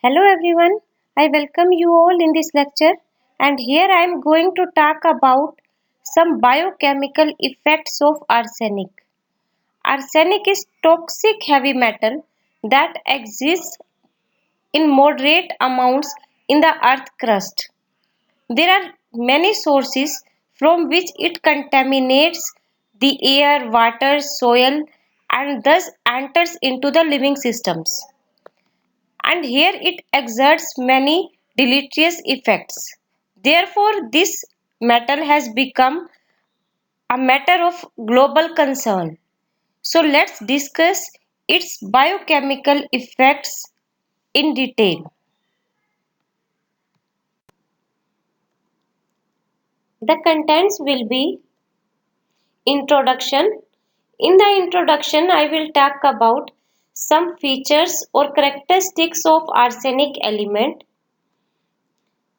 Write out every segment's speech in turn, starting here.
Hello everyone, I welcome you all in this lecture and here I am going to talk about some biochemical effects of arsenic. Arsenic is toxic heavy metal that exists in moderate amounts in the earth crust. There are many sources from which it contaminates the air, water, soil and thus enters into the living systems. And here it exerts many deleterious effects. Therefore, this metal has become a matter of global concern. So, let's discuss its biochemical effects in detail. The contents will be introduction. In the introduction, I will talk about some features or characteristics of arsenic element.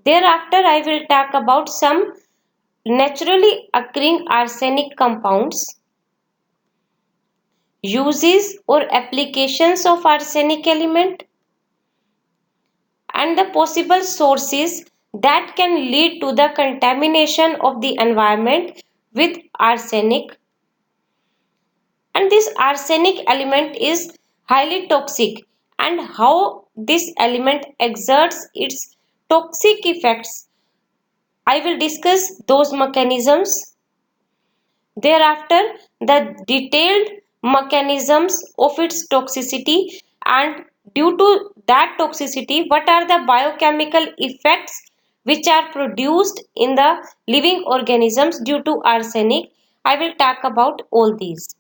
Thereafter, I will talk about some naturally occurring arsenic compounds, uses or applications of arsenic element, and the possible sources that can lead to the contamination of the environment with arsenic. And this arsenic element is highly toxic and how this element exerts its toxic effects. I will discuss those mechanisms. Thereafter, the detailed mechanisms of its toxicity and due to that toxicity, what are the biochemical effects which are produced in the living organisms due to arsenic. I will talk about all these.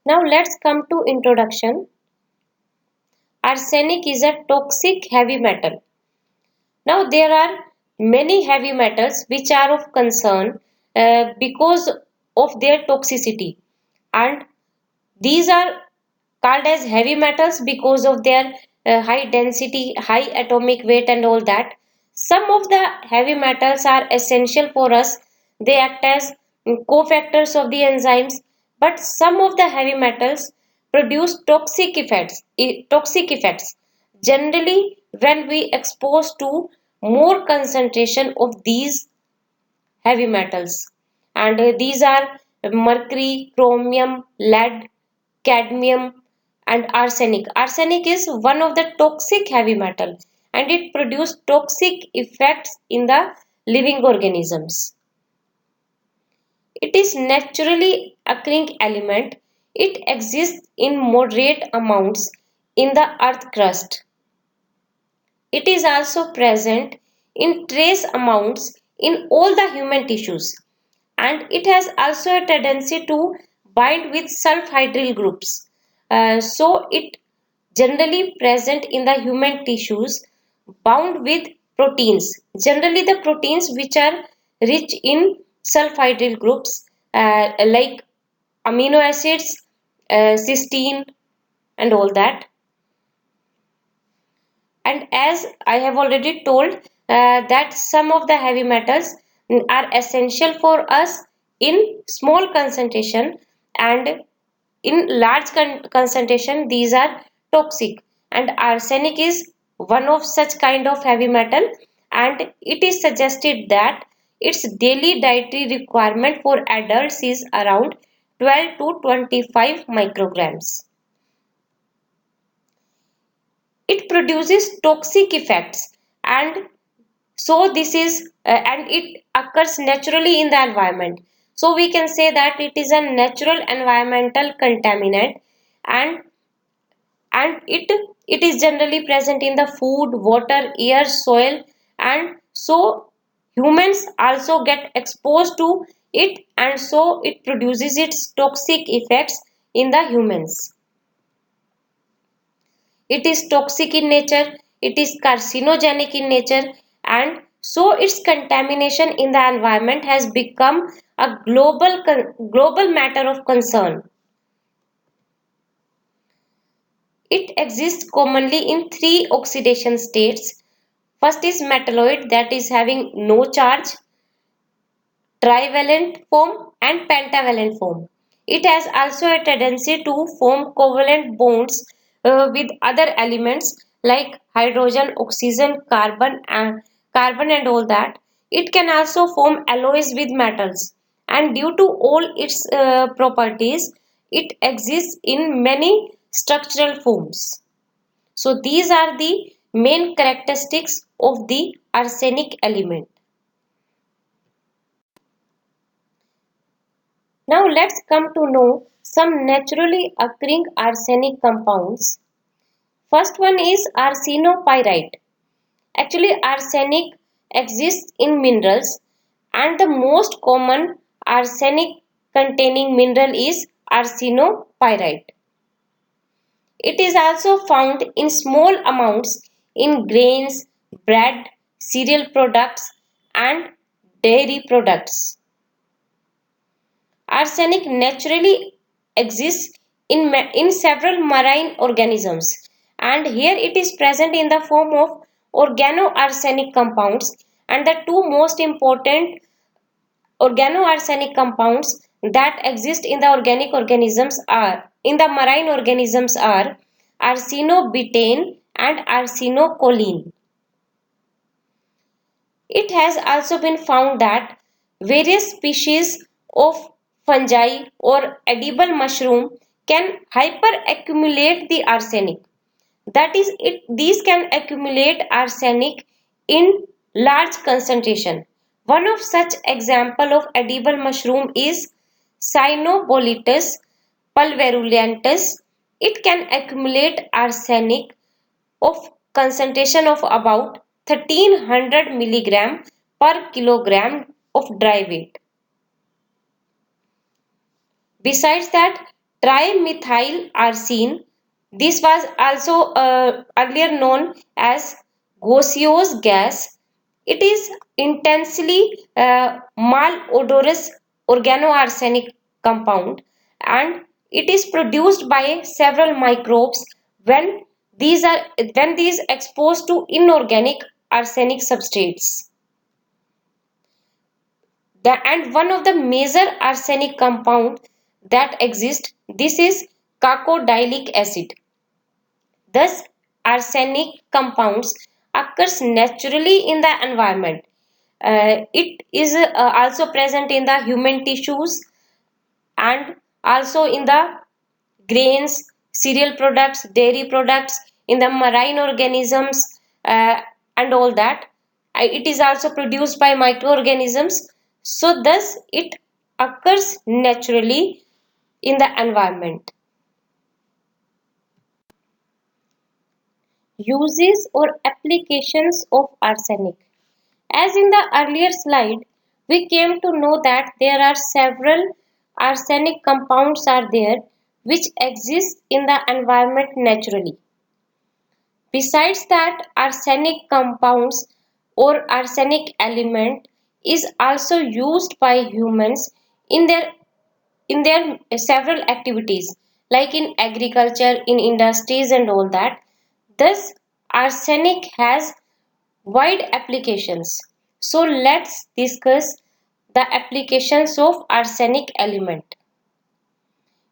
Now let's come to introduction. Arsenic is a toxic heavy metal. Now there are many heavy metals which are of concern because of their toxicity, and these are called as heavy metals because of their high density, high atomic weight and all that. Some of the heavy metals are essential for us. They act as cofactors of the enzymes, but some of the heavy metals produce toxic effects. Generally, when we expose to more concentration of these heavy metals, and these are mercury, chromium, lead, cadmium and arsenic. Arsenic is one of the toxic heavy metal and it produces toxic effects in the living organisms. It is naturally occurring element. It exists in moderate amounts in the earth crust. It is also present in trace amounts in all the human tissues, and it has also a tendency to bind with sulfhydryl groups. So it generally present in the human tissues bound with proteins. Generally the proteins which are rich in sulfhydryl groups like amino acids, cysteine and all that. And as I have already told that some of the heavy metals are essential for us in small concentration, and in large concentration these are toxic, and arsenic is one of such kind of heavy metal, and it is suggested that its daily dietary requirement for adults is around 12 to 25 micrograms. It produces toxic effects, and so this is and it occurs naturally in the environment, so we can say that it is a natural environmental contaminant, and it is generally present in the food, water, air, soil, and so humans also get exposed to it, and so it produces its toxic effects in the humans. It is toxic in nature, it is carcinogenic in nature, and so its contamination in the environment has become a global matter of concern. It exists commonly in three oxidation states. First is metalloid, that is having no charge, trivalent form and pentavalent form. It has also a tendency to form covalent bonds with other elements like hydrogen, oxygen, carbon and all that. It can also form alloys with metals, and due to all its properties, it exists in many structural forms. So these are the main characteristics of the arsenic element. Now let's come to know some naturally occurring arsenic compounds. First one is arsenopyrite. Actually, arsenic exists in minerals, and the most common arsenic containing mineral is arsenopyrite. It is also found in small amounts in grains, bread, cereal products, and dairy products. Arsenic naturally exists in several marine organisms, and here it is present in the form of organoarsenic compounds, and the two most important organoarsenic compounds that exist in the organic organisms are in the marine organisms are arsenobutane and arsenocholine. It has also been found that various species of fungi or edible mushroom can hyperaccumulate the arsenic. That is, these can accumulate arsenic in large concentration. One of such example of edible mushroom is Cyanobolitus pulverulentus. It can accumulate arsenic of concentration of about 1300 milligram per kilogram of dry weight. Besides that, trimethyl arsine, this was also earlier known as gaseous gas. It is intensely malodorous organoarsenic compound, and it is produced by several microbes when these exposed to inorganic arsenic substrates. And one of the major arsenic compound that exist, this is cacodylic acid. Thus arsenic compounds occurs naturally in the environment. It is also present in the human tissues and also in the grains, cereal products, dairy products, in the marine organisms, and all that. It is also produced by microorganisms. So thus it occurs naturally in the environment. Uses or applications of arsenic. As in the earlier slide, we came to know that there are several arsenic compounds are there which exist in the environment naturally. Besides that, arsenic compounds or arsenic element is also used by humans in their several activities like in agriculture, in industries and all that. Thus, arsenic has wide applications. So let's discuss the applications of arsenic element.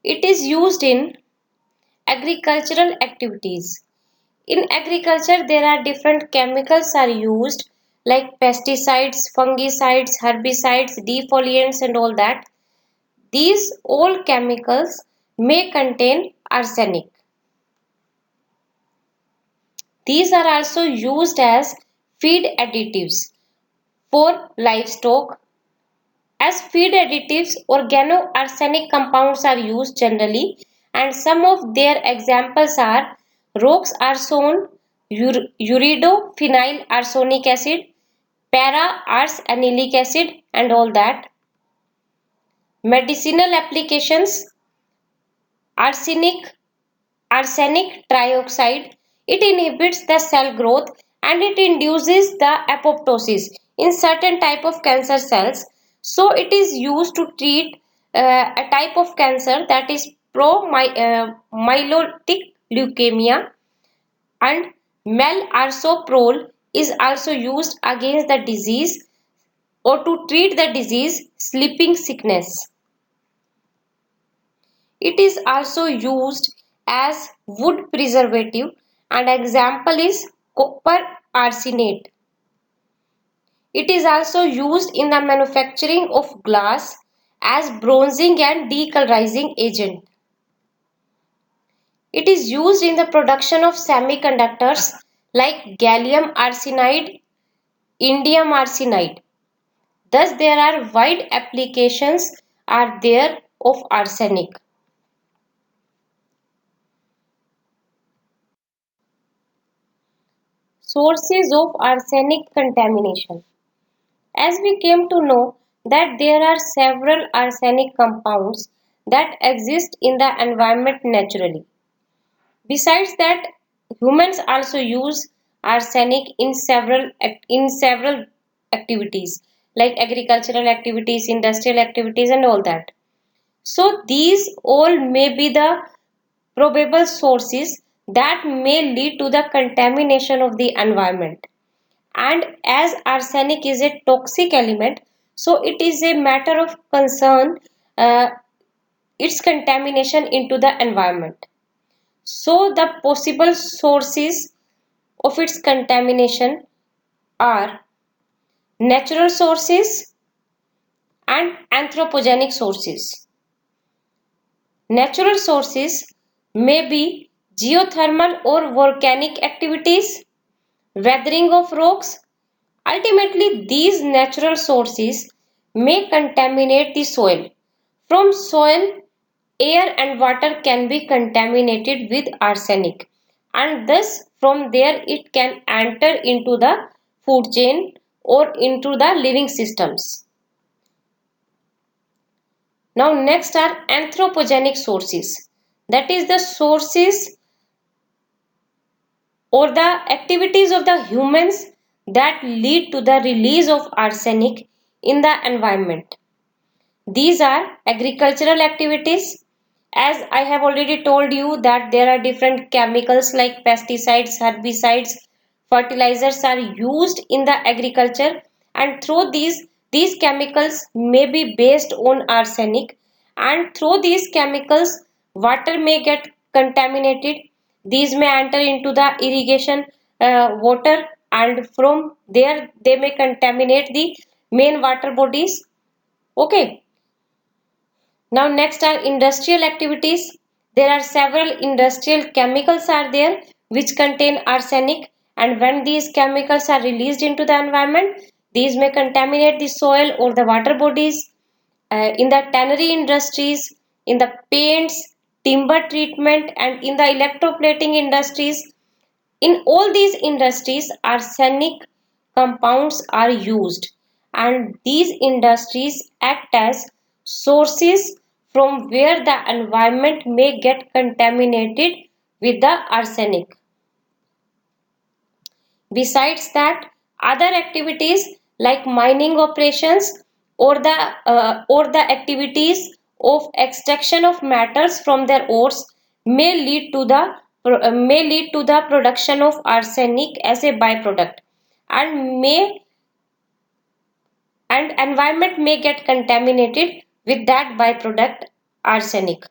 It is used in agricultural activities. In agriculture, there are different chemicals are used like pesticides, fungicides, herbicides, defoliants and all that. These all chemicals may contain arsenic. These are also used as feed additives for livestock. As feed additives, organoarsenic compounds are used generally, and some of their examples are roxarsone, uridophenyl arsenic acid, para-arsenilic acid, and all that. Medicinal applications, arsenic, arsenic trioxide. It inhibits the cell growth and it induces the apoptosis in certain type of cancer cells. So it is used to treat a type of cancer that is pro-myelotic leukemia, and melarsoprol is also used against the disease or to treat the disease sleeping sickness. It is also used as wood preservative, and example is copper arsenate. It is also used in the manufacturing of glass as bronzing and decolorizing agent. It is used in the production of semiconductors like gallium arsenide, indium arsenide. Thus, there are wide applications are there of arsenic. Sources of arsenic contamination. As we came to know that there are several arsenic compounds that exist in the environment naturally. Besides that, humans also use arsenic in several activities like agricultural activities, industrial activities, and all that. So these all may be the probable sources that may lead to the contamination of the environment. And as arsenic is a toxic element, so it is a matter of concern its contamination into the environment. So the possible sources of its contamination are natural sources and anthropogenic sources. Natural sources may be geothermal or volcanic activities, weathering of rocks. Ultimately, these natural sources may contaminate the soil. From soil, air and water can be contaminated with arsenic, and thus from there it can enter into the food chain or into the living systems. Now next are anthropogenic sources. That is the sources or the activities of the humans that lead to the release of arsenic in the environment. These are agricultural activities. As I have already told you that there are different chemicals like pesticides, herbicides, fertilizers are used in the agriculture, and through these chemicals may be based on arsenic, and through these chemicals water may get contaminated. These may enter into the irrigation water, and from there they may contaminate the main water bodies. Okay. Now next are industrial activities. There are several industrial chemicals are there which contain arsenic, and when these chemicals are released into the environment, these may contaminate the soil or the water bodies. In the tannery industries, in the paints, timber treatment, and in the electroplating industries, in all these industries arsenic compounds are used, and these industries act as sources from where the environment may get contaminated with the arsenic. Besides that, other activities like mining operations or the activities of extraction of metals from their ores may lead to the production of arsenic as a byproduct, and may and environment may get contaminated with that byproduct arsenic.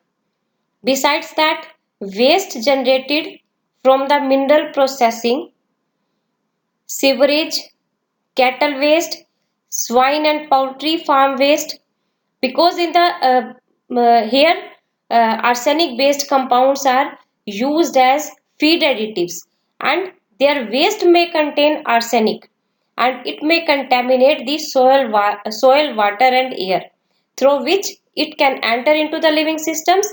Besides that, waste generated from the mineral processing, sewerage, cattle waste, swine and poultry farm waste, because in the here arsenic based compounds are used as feed additives, and their waste may contain arsenic, and it may contaminate the soil, water and air, through which it can enter into the living systems,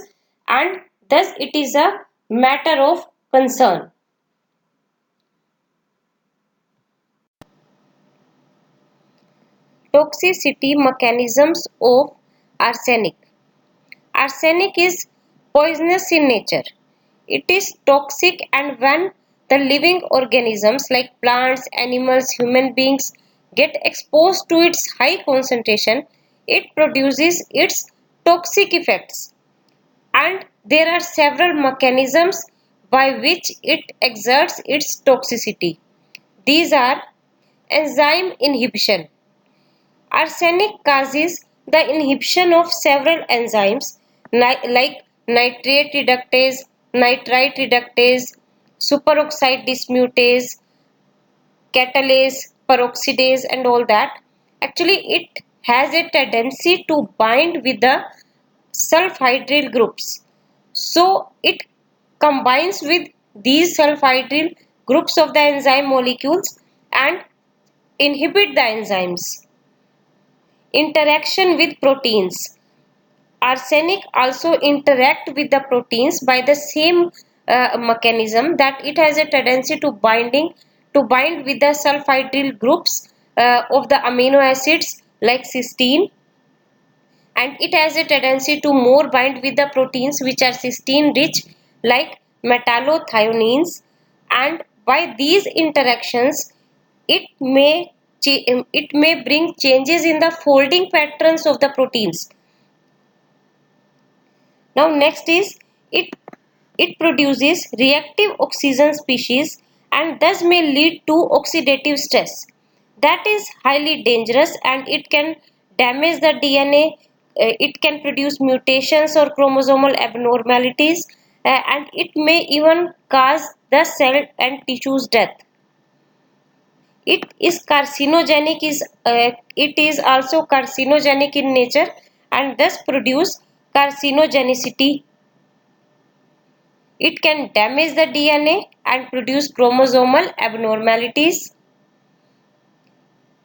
and thus it is a matter of concern. Toxicity mechanisms of arsenic. Arsenic is poisonous in nature. It is toxic, and when the living organisms like plants, animals, human beings get exposed to its high concentration, it produces its toxic effects. And there are several mechanisms by which it exerts its toxicity. These are enzyme inhibition. Arsenic causes the inhibition of several enzymes like nitrate reductase, nitrite reductase, superoxide dismutase, catalase, peroxidase and all that. Actually, it has a tendency to bind with the sulfhydryl groups. So it combines with these sulfhydryl groups of the enzyme molecules and inhibit the enzymes. Interaction with proteins. Arsenic also interact with the proteins by the same mechanism, that it has a tendency to bind with the sulfhydryl groups of the amino acids like cysteine, and it has a tendency to more bind with the proteins which are cysteine rich like metallothioneins, and by these interactions it may bring changes in the folding patterns of the proteins. Now next is it produces reactive oxygen species and thus may lead to oxidative stress. That is highly dangerous and it can damage the DNA, it can produce mutations or chromosomal abnormalities, and it may even cause the cell and tissues death. It is also carcinogenic in nature and thus produce carcinogenicity. It can damage the DNA and produce chromosomal abnormalities.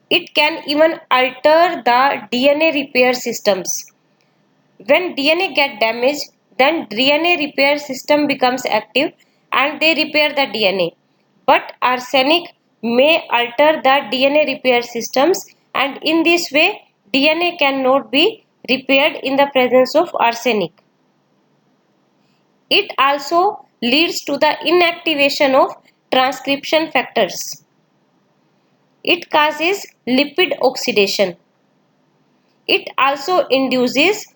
It can even alter the DNA repair systems. When DNA get damaged, then DNA repair system becomes active and they repair the DNA. But arsenic may alter the DNA repair systems, and in this way DNA cannot be repaired in the presence of arsenic. It also leads to the inactivation of transcription factors. It causes lipid oxidation. It also induces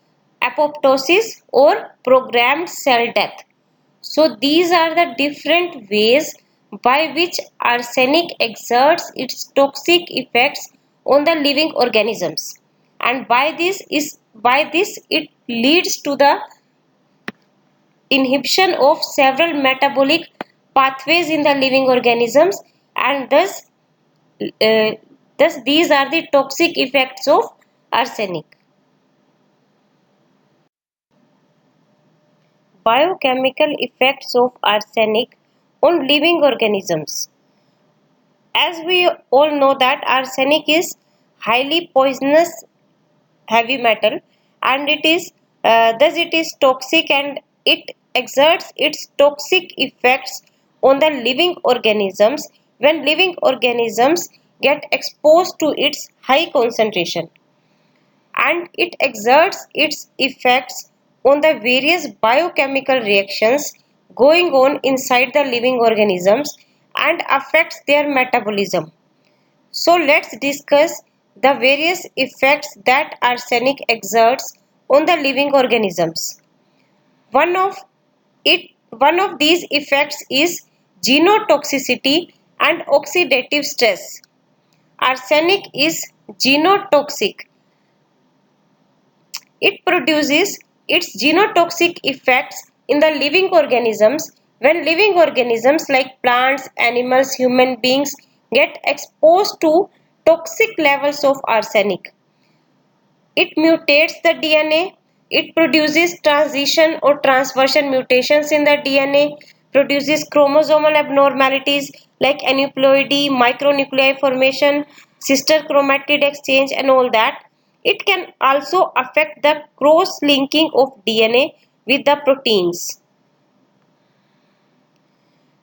apoptosis or programmed cell death. So these are the different ways by which arsenic exerts its toxic effects on the living organisms, and by this it leads to the inhibition of several metabolic pathways in the living organisms, and uh, thus these are the toxic effects of arsenic. Biochemical effects of arsenic on living organisms. As we all know that arsenic is highly poisonous heavy metal, and it is toxic and it exerts its toxic effects on the living organisms when living organisms get exposed to its high concentration, and it exerts its effects on the various biochemical reactions going on inside the living organisms and affects their metabolism. So let's discuss the various effects that arsenic exerts on the living organisms. One of one of these effects is genotoxicity and oxidative stress. Arsenic is genotoxic. It produces its genotoxic effects in the living organisms when living organisms like plants, animals, human beings get exposed to toxic levels of arsenic. It mutates the DNA, it produces transition or transversion mutations in the DNA, produces chromosomal abnormalities like aneuploidy, micronuclei formation, sister chromatid exchange and all that. It can also affect the cross-linking of DNA with the proteins.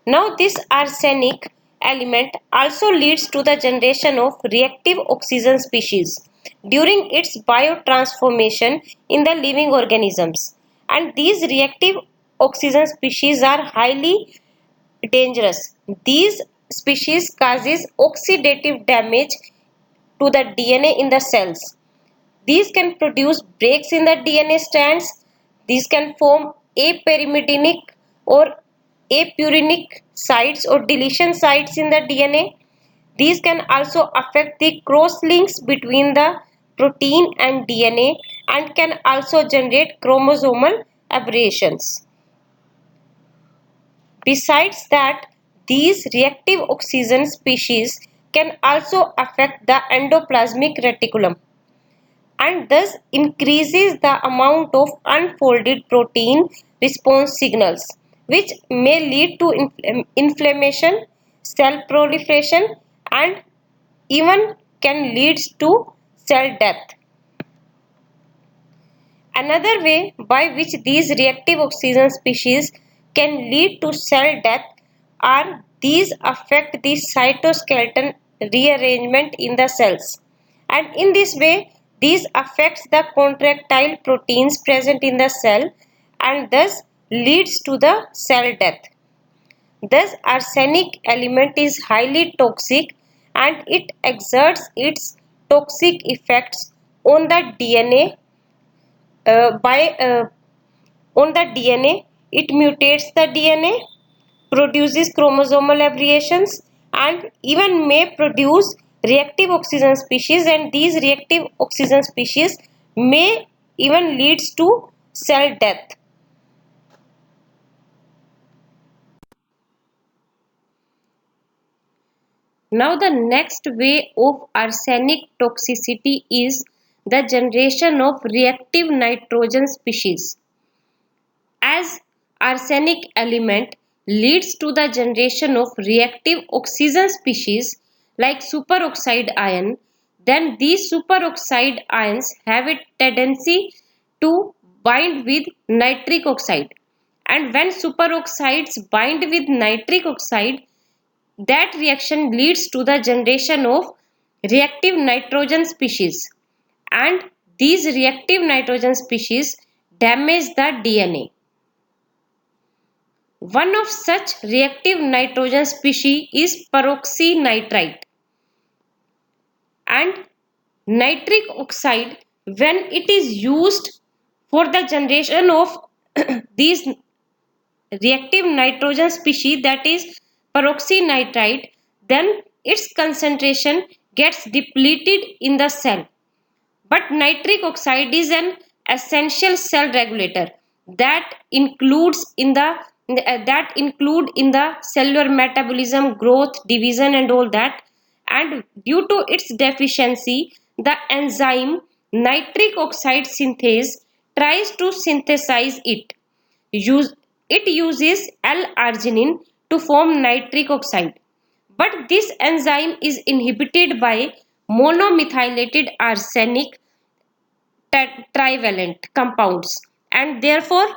Now this arsenic element also leads to the generation of reactive oxygen species during its biotransformation in the living organisms, and these reactive oxygen species are highly dangerous. These species causes oxidative damage to the DNA in the cells. These can produce breaks in the DNA strands. These can form apyrimidinic or apurinic sites or deletion sites in the DNA. These can also affect the cross links between the protein and DNA and can also generate chromosomal aberrations. Besides that, these reactive oxygen species can also affect the endoplasmic reticulum and thus increases the amount of unfolded protein response signals, which may lead to inflammation, cell proliferation, and even can lead to cell death. Another way by which these reactive oxygen species can lead to cell death are these affect the cytoskeleton rearrangement in the cells, and in this way these affects the contractile proteins present in the cell and thus leads to the cell death. Thus arsenic element is highly toxic and it exerts its toxic effects on the DNA by on the DNA. It mutates the DNA, produces chromosomal aberrations, and even may produce reactive oxygen species, and these reactive oxygen species may even leads to cell death. Now the next way of arsenic toxicity is the generation of reactive nitrogen species. As arsenic element leads to the generation of reactive oxygen species like superoxide ion, then these superoxide ions have a tendency to bind with nitric oxide. And when superoxides bind with nitric oxide, that reaction leads to the generation of reactive nitrogen species. And these reactive nitrogen species damage the DNA. One of such reactive nitrogen species is peroxynitrite, and nitric oxide, when it is used for the generation of these reactive nitrogen species, that is peroxynitrite, then its concentration gets depleted in the cell. But nitric oxide is an essential cell regulator that includes in the that include in the cellular metabolism, growth, division, and all that. And due to its deficiency, the enzyme nitric oxide synthase tries to synthesize it. It uses L-arginine to form nitric oxide. But this enzyme is inhibited by monomethylated arsenic trivalent compounds, and therefore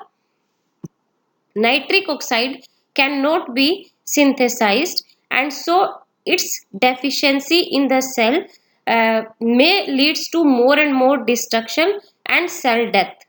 nitric oxide cannot be synthesized, and so its deficiency in the cell may leads to more and more destruction and cell death.